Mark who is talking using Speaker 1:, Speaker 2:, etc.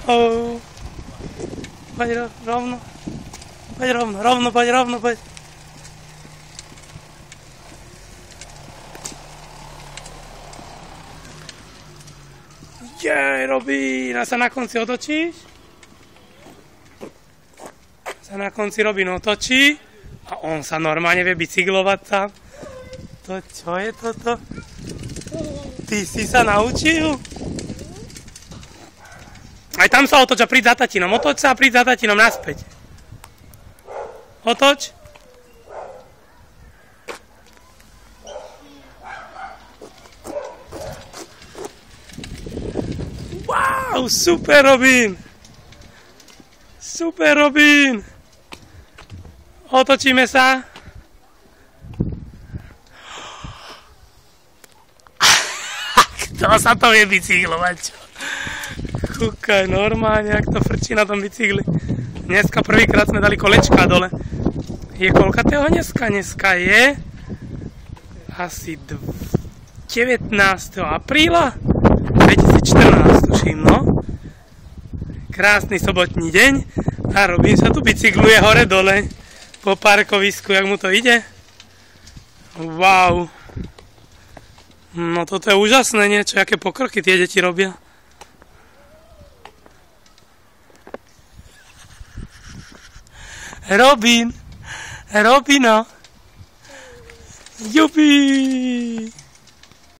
Speaker 1: Oh. Poď rovno. Poď rovno, poď. Jej, Robin, a sa na konci otočíš? Sa na konci Robin otočí a on sa normálne vie bicyklovať tam. To čo je toto? Ty si sa naučil? Aj tam sa otoč a príď za tatinom. Otoč sa a príď za tatinom naspäť. Otoč. Wow, super Robin. Super Robin. Otočíme sa. Kto sa to vie bicyklovať, čo? Kúkaj, normálne, jak to frčí na tom bicykli. Dneska prvýkrát sme dali kolečka dole. Je koľkatého dneska? Dneska je asi 19. apríla 2014, tuším, no. Krásny sobotný deň a Robin sa tu bicykluje hore-dole po parkovisku, jak mu to ide. Wow. No toto je úžasné niečo, aké pokroky tie deti robia. Robino, Jupi!